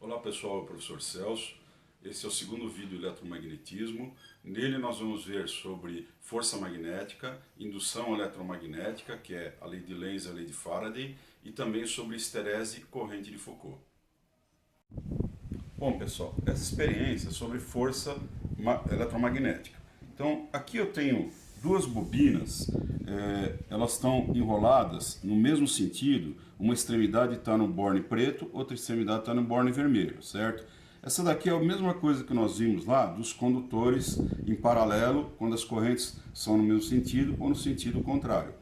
Olá pessoal, é o professor Celso. Esse é o segundo vídeo de eletromagnetismo. Nele nós vamos ver sobre força magnética, indução eletromagnética, que é a lei de Lenz e a lei de Faraday, e também sobre esterese e corrente de Foucault. Bom pessoal, essa experiência é sobre força eletromagnética. Então aqui eu tenho duas bobinas, elas estão enroladas no mesmo sentido, uma extremidade está no borne preto, outra extremidade está no borne vermelho, certo? Essa daqui é a mesma coisa que nós vimos lá dos condutores em paralelo, quando as correntes são no mesmo sentido ou no sentido contrário.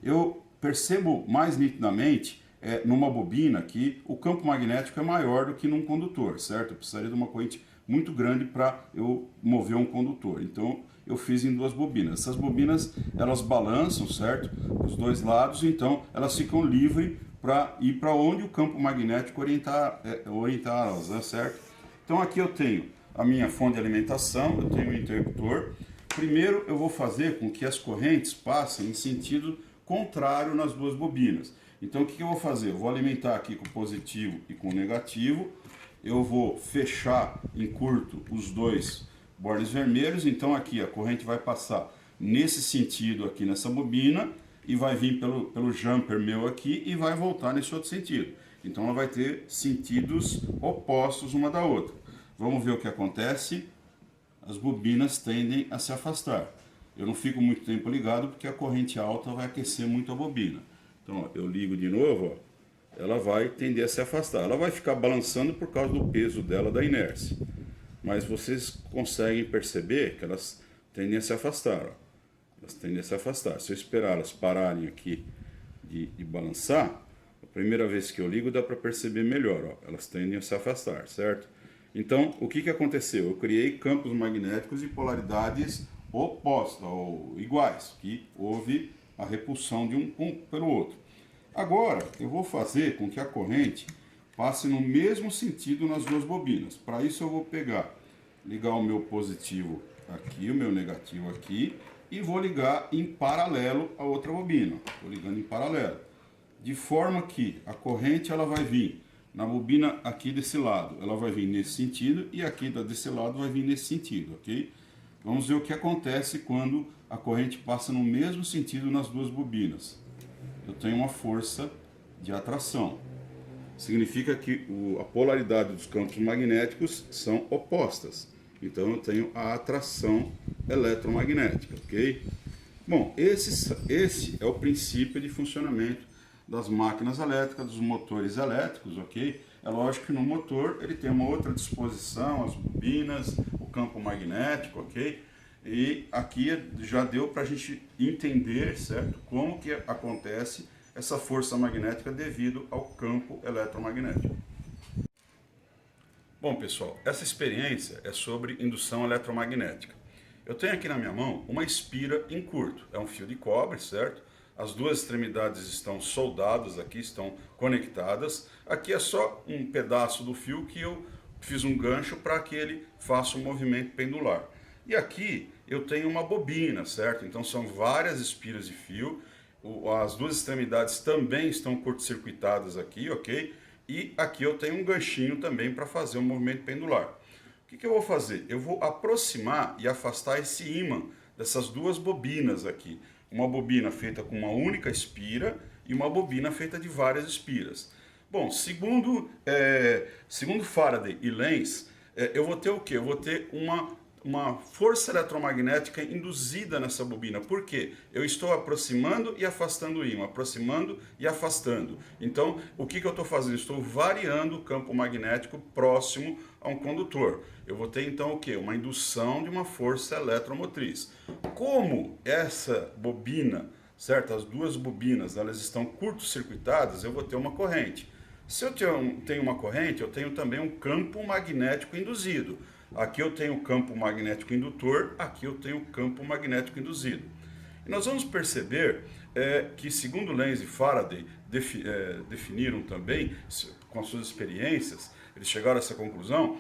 Eu percebo mais nitidamente numa bobina que o campo magnético é maior do que num condutor, certo? Eu precisaria de uma corrente muito grande para eu mover um condutor. Então eu fiz em duas bobinas. Essas bobinas elas balançam, certo? Os dois lados, então elas ficam livres para ir para onde o campo magnético orientá-las, né, certo? Então aqui eu tenho a minha fonte de alimentação, eu tenho um interruptor. Primeiro eu vou fazer com que as correntes passem em sentido contrário nas duas bobinas. Então o que eu vou fazer? Eu vou alimentar aqui com positivo e com negativo. Eu vou fechar em curto os dois bornes vermelhos. Então aqui a corrente vai passar nesse sentido aqui nessa bobina e vai vir pelo jumper meu aqui e vai voltar nesse outro sentido. Então ela vai ter sentidos opostos uma da outra. Vamos ver o que acontece. As bobinas tendem a se afastar. Eu não fico muito tempo ligado porque a corrente alta vai aquecer muito a bobina. Então, ó, eu ligo de novo, ó, ela vai tender a se afastar. Ela vai ficar balançando por causa do peso dela, da inércia. Mas vocês conseguem perceber que elas tendem a se afastar. Ó. Elas tendem a se afastar. Se eu esperar elas pararem aqui de balançar, a primeira vez que eu ligo dá para perceber melhor. Ó. Elas tendem a se afastar, certo? Então, o que aconteceu? Eu criei campos magnéticos de polaridades opostas ou iguais, que houve a repulsão de um pelo outro. Agora, eu vou fazer com que a corrente passe no mesmo sentido nas duas bobinas. Para isso eu vou ligar o meu positivo aqui, o meu negativo aqui, e vou ligar em paralelo a outra bobina. Estou ligando em paralelo. De forma que a corrente ela vai vir na bobina aqui desse lado, ela vai vir nesse sentido, e aqui desse lado vai vir nesse sentido, ok? Vamos ver o que acontece quando a corrente passa no mesmo sentido nas duas bobinas. Eu tenho uma força de atração. Significa que a polaridade dos campos magnéticos são opostas. Então eu tenho a atração eletromagnética, ok? Bom, esse é o princípio de funcionamento das máquinas elétricas, dos motores elétricos, ok? É lógico que no motor ele tem uma outra disposição, as bobinas, o campo magnético, ok? E aqui já deu para a gente entender, certo, como que acontece essa força magnética devido ao campo eletromagnético. Bom pessoal, essa experiência é sobre indução eletromagnética. Eu tenho aqui na minha mão uma espira em curto, é um fio de cobre, certo? As duas extremidades estão soldadas aqui, estão conectadas. Aqui é só um pedaço do fio que eu fiz um gancho para que ele faça um movimento pendular. E aqui eu tenho uma bobina, certo? Então são várias espiras de fio. As duas extremidades também estão curto-circuitadas aqui, ok? E aqui eu tenho um ganchinho também para fazer um movimento pendular. O que eu vou fazer? Eu vou aproximar e afastar esse ímã dessas duas bobinas aqui. Uma bobina feita com uma única espira e uma bobina feita de várias espiras. Bom, segundo Faraday e Lenz, eu vou ter o quê? Eu vou ter uma força eletromagnética induzida nessa bobina. Por quê? Eu estou aproximando e afastando o ímã, aproximando e afastando. Então, o que eu estou fazendo? Estou variando o campo magnético próximo a um condutor. Eu vou ter então o quê? Uma indução de uma força eletromotriz. Como essa bobina, certo? As duas bobinas, elas estão curto-circuitadas, eu vou ter uma corrente. Se eu tenho uma corrente, eu tenho também um campo magnético induzido. Aqui eu tenho o campo magnético indutor, aqui eu tenho o campo magnético induzido. E nós vamos perceber que, segundo Lenz e Faraday, definiram também, com as suas experiências, eles chegaram a essa conclusão,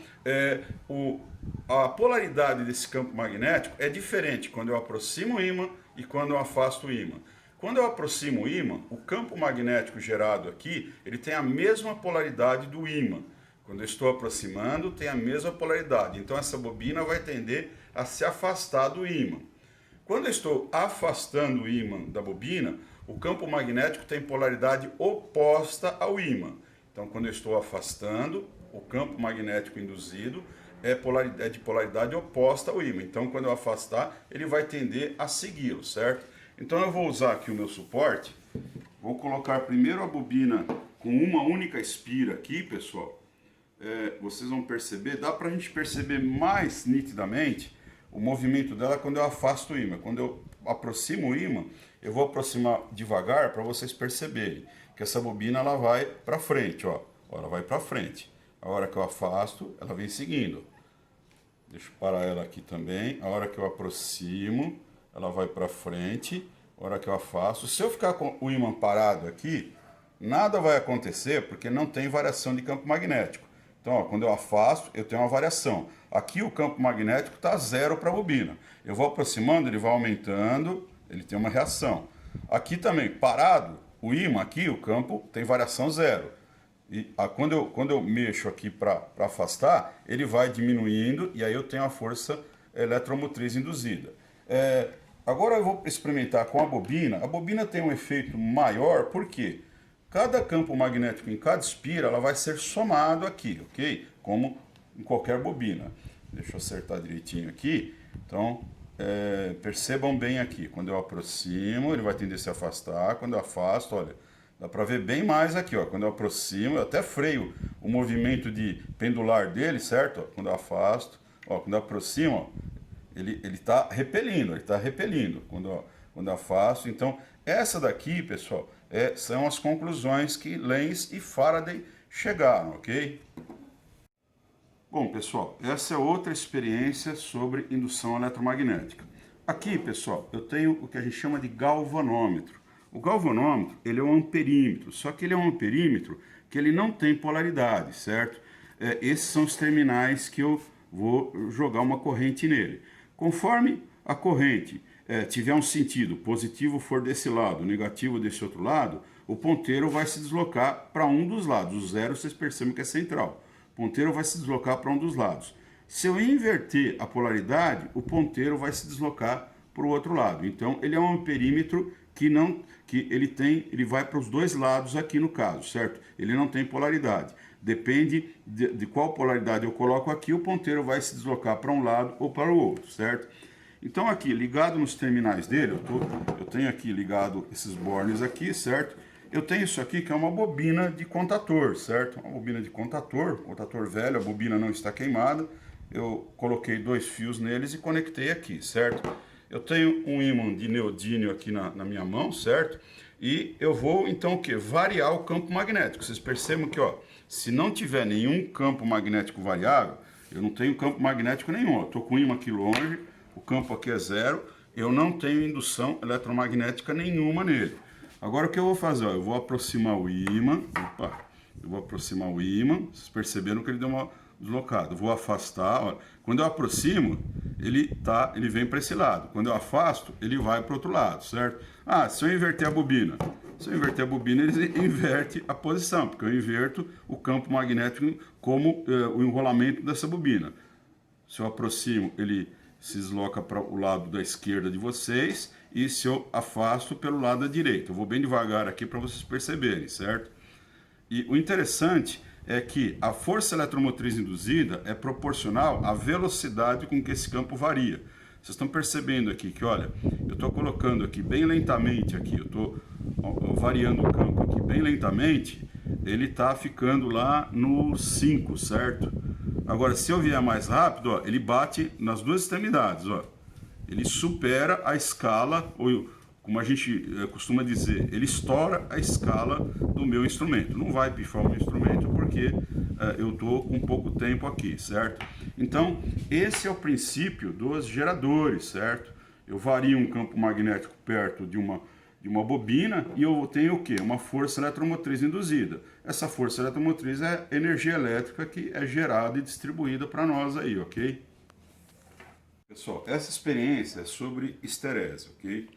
a polaridade desse campo magnético é diferente quando eu aproximo o ímã e quando eu afasto o ímã. Quando eu aproximo o ímã, o campo magnético gerado aqui, ele tem a mesma polaridade do ímã. Quando eu estou aproximando, tem a mesma polaridade. Então essa bobina vai tender a se afastar do ímã. Quando eu estou afastando o ímã da bobina, o campo magnético tem polaridade oposta ao ímã. Então quando eu estou afastando, o campo magnético induzido é de polaridade oposta ao ímã. Então quando eu afastar, ele vai tender a segui-lo, certo? Então eu vou usar aqui o meu suporte. Vou colocar primeiro a bobina com uma única espira aqui, pessoal. Vocês vão perceber, dá pra gente perceber mais nitidamente o movimento dela quando eu afasto o ímã. Quando eu aproximo o ímã, eu vou aproximar devagar para vocês perceberem que essa bobina ela vai para frente, ó. Ela vai para frente. A hora que eu afasto, ela vem seguindo. Deixa eu parar ela aqui também. A hora que eu aproximo, ela vai para frente. A hora que eu afasto, se eu ficar com o ímã parado aqui, nada vai acontecer porque não tem variação de campo magnético. Então, ó, quando eu afasto, eu tenho uma variação. Aqui o campo magnético está zero para a bobina. Eu vou aproximando, ele vai aumentando, ele tem uma reação. Aqui também, parado, o ímã aqui, o campo tem variação zero. E quando eu mexo aqui para afastar, ele vai diminuindo e aí eu tenho a força eletromotriz induzida. Agora eu vou experimentar com a bobina. A bobina tem um efeito maior, por quê? Cada campo magnético em cada espira, ela vai ser somado aqui, ok? Como em qualquer bobina. Deixa eu acertar direitinho aqui. Então, percebam bem aqui. Quando eu aproximo, ele vai tender a se afastar. Quando eu afasto, olha, dá para ver bem mais aqui, ó. Quando eu aproximo, eu até freio o movimento de pendular dele, certo? Ó, quando eu afasto, ó, quando eu aproximo, ó, ele está repelindo. Quando eu afasto, então, essa daqui, pessoal, são as conclusões que Lenz e Faraday chegaram, ok? Bom, pessoal, essa é outra experiência sobre indução eletromagnética. Aqui, pessoal, eu tenho o que a gente chama de galvanômetro. O galvanômetro, ele é um amperímetro, só que ele é um amperímetro que ele não tem polaridade, certo? Esses são os terminais que eu vou jogar uma corrente nele. Conforme a corrente tiver um sentido, positivo for desse lado, negativo desse outro lado, o ponteiro vai se deslocar para um dos lados. O zero vocês percebem que é central. O ponteiro vai se deslocar para um dos lados. Se eu inverter a polaridade, o ponteiro vai se deslocar para o outro lado. Então ele é um amperímetro ele vai para os dois lados aqui no caso, certo? Ele não tem polaridade. Depende de qual polaridade eu coloco aqui, o ponteiro vai se deslocar para um lado ou para o outro, certo? Então aqui, ligado nos terminais dele, eu tenho aqui ligado esses bornes aqui, certo? Eu tenho isso aqui que é uma bobina de contator, certo? Uma bobina de contator velho, a bobina não está queimada. Eu coloquei 2 fios neles e conectei aqui, certo? Eu tenho um ímã de neodímio aqui na minha mão, certo? E eu vou, então, o quê? Variar o campo magnético. Vocês percebam que, ó, se não tiver nenhum campo magnético variável, eu não tenho campo magnético nenhum. Eu estou com o ímã aqui longe, o campo aqui é zero, eu não tenho indução eletromagnética nenhuma nele. Agora o que eu vou fazer? Ó, eu vou aproximar o ímã, vocês perceberam que ele deu uma deslocada. Eu vou afastar, ó. Quando eu aproximo, ele vem para esse lado. Quando eu afasto, ele vai para o outro lado, certo? Se eu inverter a bobina, ele inverte a posição, porque eu inverto o campo magnético como o enrolamento dessa bobina. Se eu aproximo, ele se desloca para o lado da esquerda de vocês, e se eu afasto, pelo lado da direita. Eu vou bem devagar aqui para vocês perceberem, certo? E o interessante é que a força eletromotriz induzida é proporcional à velocidade com que esse campo varia. Vocês estão percebendo aqui que, olha, eu estou colocando aqui bem lentamente, aqui, eu estou variando o campo aqui bem lentamente, ele está ficando lá no 5, certo? Agora, se eu vier mais rápido, ó, ele bate nas duas extremidades, ó. Ele supera a escala, ou como a gente costuma dizer, ele estoura a escala do meu instrumento. Não vai pifar o meu instrumento porque eu estou com pouco tempo aqui, certo? Então, esse é o princípio dos geradores, certo? Eu vario um campo magnético perto de uma bobina e eu tenho o quê? Uma força eletromotriz induzida. Essa força eletromotriz é energia elétrica que é gerada e distribuída para nós aí, ok? Pessoal, essa experiência é sobre esterese, ok?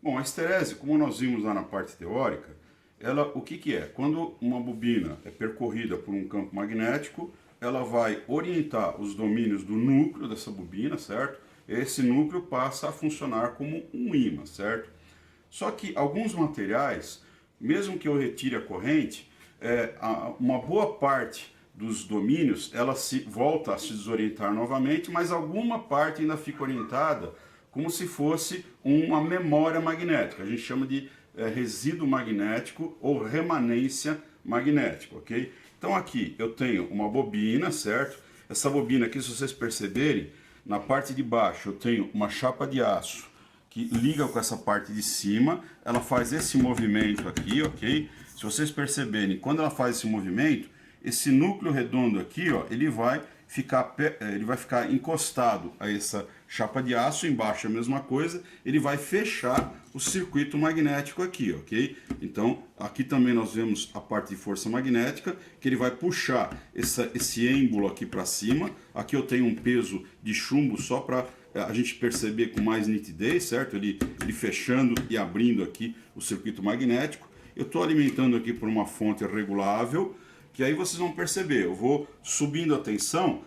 Bom, a esterese, como nós vimos lá na parte teórica, o que é? Quando uma bobina é percorrida por um campo magnético, ela vai orientar os domínios do núcleo dessa bobina, certo? Esse núcleo passa a funcionar como um ímã, certo? Só que alguns materiais, mesmo que eu retire a corrente, uma boa parte dos domínios, ela volta a se desorientar novamente, mas alguma parte ainda fica orientada como se fosse uma memória magnética. A gente chama de resíduo magnético ou remanência magnética, ok? Então aqui eu tenho uma bobina, certo? Essa bobina aqui, se vocês perceberem, na parte de baixo eu tenho uma chapa de aço que liga com essa parte de cima, ela faz esse movimento aqui, ok? Se vocês perceberem, quando ela faz esse movimento, esse núcleo redondo aqui, ó, ele vai ficar encostado a essa chapa de aço, embaixo a mesma coisa, ele vai fechar o circuito magnético aqui, ok? Então, aqui também nós vemos a parte de força magnética, que ele vai puxar esse êmbolo aqui para cima. Aqui eu tenho um peso de chumbo só para a gente perceber com mais nitidez, certo? Ele fechando e abrindo aqui o circuito magnético. Eu estou alimentando aqui por uma fonte regulável, que aí vocês vão perceber, eu vou subindo a tensão,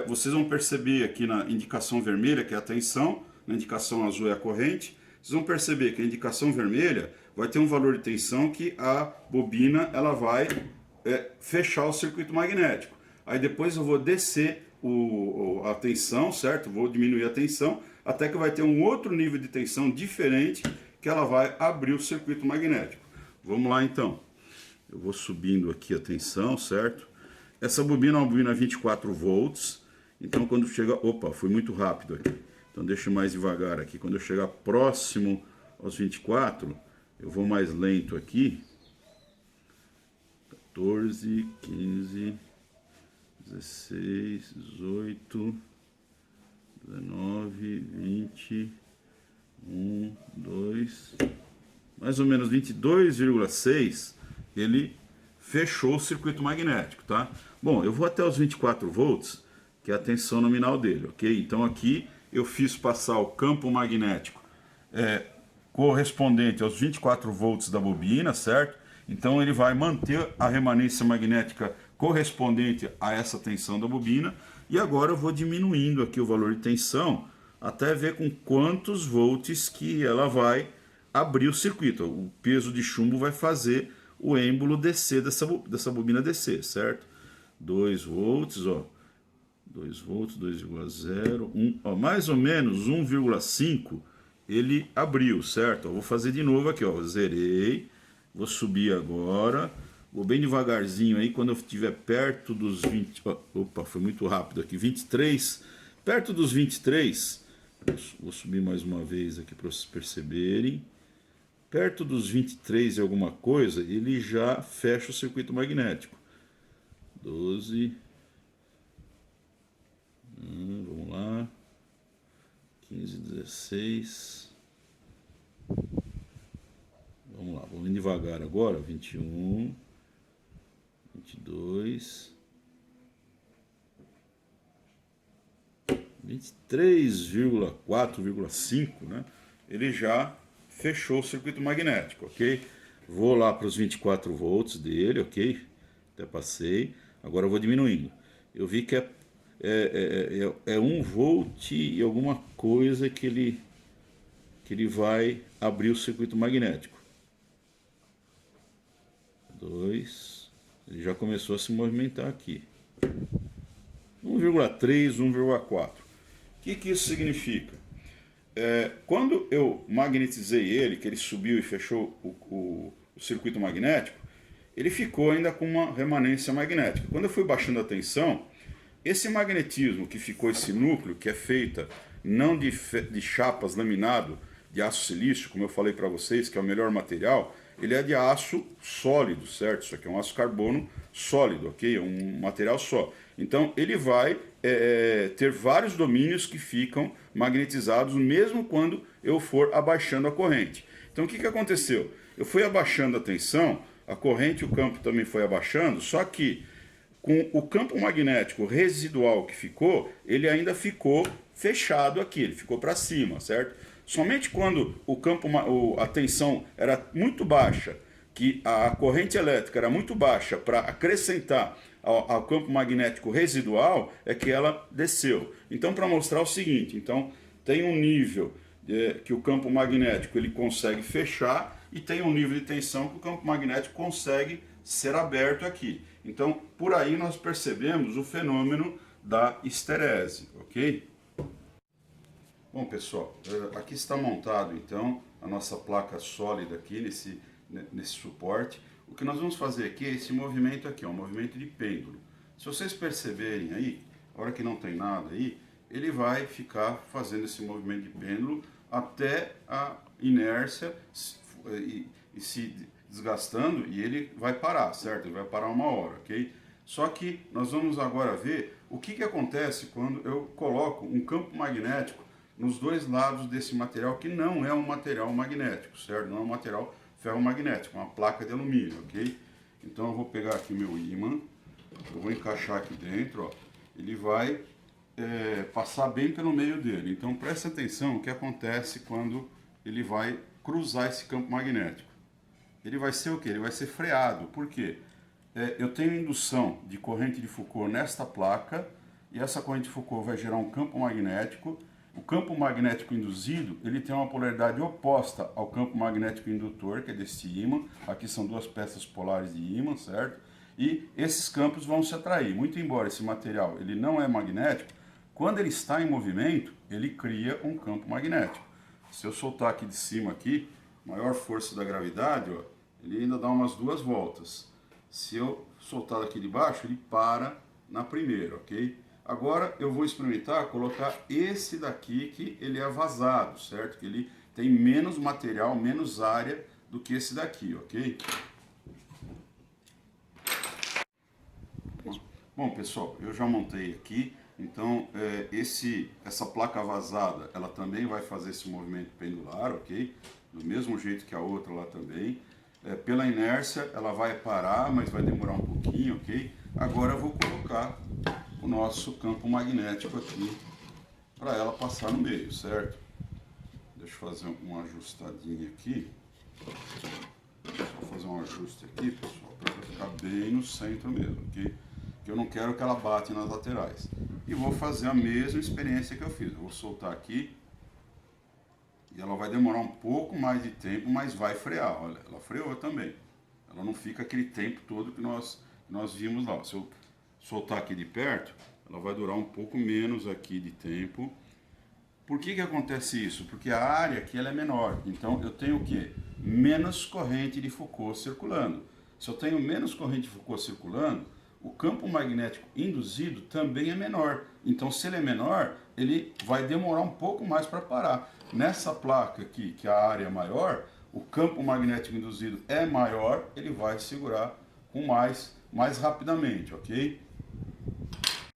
vocês vão perceber aqui na indicação vermelha, que é a tensão, na indicação azul é a corrente, vocês vão perceber que a indicação vermelha vai ter um valor de tensão que a bobina ela vai fechar o circuito magnético. Aí depois eu vou descer a tensão, certo? Vou diminuir a tensão, até que vai ter um outro nível de tensão diferente, que ela vai abrir o circuito magnético. Vamos lá então. Eu vou subindo aqui a tensão, certo? Essa bobina é uma bobina 24 volts. Então quando chega... Opa, foi muito rápido aqui. Então deixa mais devagar aqui. Quando eu chegar próximo aos 24, eu vou mais lento aqui. 14, 15, 16, 18, 19, 20, 1, 2... mais ou menos 22,6, ele fechou o circuito magnético, tá? Bom, eu vou até os 24 volts, que é a tensão nominal dele, ok? Então aqui eu fiz passar o campo magnético correspondente aos 24 volts da bobina, certo? Então ele vai manter a remanência magnética correspondente a essa tensão da bobina, e agora eu vou diminuindo aqui o valor de tensão, até ver com quantos volts que ela vai abrir o circuito. O peso de chumbo vai fazer o êmbolo descer, dessa bobina descer, certo? 2 volts, ó. 2 volts, 2,0, 1, ó, mais ou menos 1,5 ele abriu, certo? Ó, vou fazer de novo aqui, ó. Zerei. Vou subir agora. Vou bem devagarzinho aí, quando eu estiver perto dos 20... Opa, foi muito rápido aqui. 23. Perto dos 23. Vou subir mais uma vez aqui para vocês perceberem. Perto dos 23 e alguma coisa, ele já fecha o circuito magnético. 12. Vamos lá. 15, 16. Vamos lá, vamos devagar agora. 21. 22. 23,4,5, né? Ele já fechou o circuito magnético, ok? Vou lá para os 24 volts dele, ok? Até passei. Agora eu vou diminuindo. Eu vi que é 1 volt e alguma coisa que ele vai abrir o circuito magnético. 2. Ele já começou a se movimentar aqui. 1,3, 1,4. O que isso significa? Quando eu magnetizei ele, que ele subiu e fechou o circuito magnético, ele ficou ainda com uma remanência magnética. Quando eu fui baixando a tensão, esse magnetismo que ficou esse núcleo, que é feita não de chapas laminado de aço silício, como eu falei para vocês, que é o melhor material, ele é de aço sólido, certo? Isso aqui é um aço carbono sólido, ok? É um material só. Então ele vai ter vários domínios que ficam magnetizados mesmo quando eu for abaixando a corrente. Então o que aconteceu? Eu fui abaixando a tensão, a corrente e o campo também foi abaixando, só que com o campo magnético residual que ficou, ele ainda ficou fechado aqui, ele ficou para cima, certo? Somente quando a tensão era muito baixa, que a corrente elétrica era muito baixa para acrescentar ao campo magnético residual, é que ela desceu. Então, para mostrar o seguinte, então tem um nível que o campo magnético ele consegue fechar e tem um nível de tensão que o campo magnético consegue ser aberto aqui. Então, por aí nós percebemos o fenômeno da histerese, ok? Bom, pessoal, aqui está montado então a nossa placa sólida aqui nesse suporte. O que nós vamos fazer aqui é esse movimento aqui, um movimento de pêndulo. Se vocês perceberem aí, a hora que não tem nada aí, ele vai ficar fazendo esse movimento de pêndulo até a inércia e se desgastando, e ele vai parar, certo? Ele vai parar uma hora, ok? Só que nós vamos agora ver o que acontece quando eu coloco um campo magnético nos dois lados desse material, que não é um material magnético, certo? Não é um material ferromagnético, é uma placa de alumínio, ok? Então eu vou pegar aqui meu ímã, eu vou encaixar aqui dentro, ó. Ele vai passar bem pelo meio dele. Então preste atenção o que acontece quando ele vai cruzar esse campo magnético. Ele vai ser o quê? Ele vai ser freado. Por quê? Eu tenho indução de corrente de Foucault nesta placa, e essa corrente de Foucault vai gerar um campo magnético. O campo magnético induzido, ele tem uma polaridade oposta ao campo magnético indutor, que é desse ímã. Aqui são duas peças polares de ímã, certo? E esses campos vão se atrair. Muito embora esse material ele não é magnético, quando ele está em movimento, ele cria um campo magnético. Se eu soltar aqui de cima, aqui, maior força da gravidade, ó, ele ainda dá umas 2 voltas. Se eu soltar daqui de baixo, ele para na primeira, ok? Agora eu vou experimentar colocar esse daqui, que ele é vazado, certo? Que ele tem menos material, menos área do que esse daqui, ok? Bom, pessoal, eu já montei aqui, então essa placa vazada, ela também vai fazer esse movimento pendular, ok? Do mesmo jeito que a outra lá também. Pela inércia, ela vai parar, mas vai demorar um pouquinho, ok? Agora eu vou colocar o nosso campo magnético aqui para ela passar no meio, certo? Deixa eu fazer uma ajustadinha aqui. Só fazer um ajuste aqui, pessoal, para ficar bem no centro mesmo, ok? Que eu não quero que ela bate nas laterais. E vou fazer a mesma experiência que eu fiz. Eu vou soltar aqui e ela vai demorar um pouco mais de tempo, mas vai frear. Olha, ela freou também. Ela não fica aquele tempo todo que nós vimos lá. Se eu soltar aqui de perto, ela vai durar um pouco menos aqui de tempo. Por que acontece isso? Porque a área aqui ela é menor. Então eu tenho o quê? Menos corrente de Foucault circulando. Se eu tenho menos corrente de Foucault circulando, o campo magnético induzido também é menor. Então, se ele é menor, ele vai demorar um pouco mais para parar. Nessa placa aqui, que a área é maior, o campo magnético induzido é maior, ele vai segurar com mais rapidamente, ok?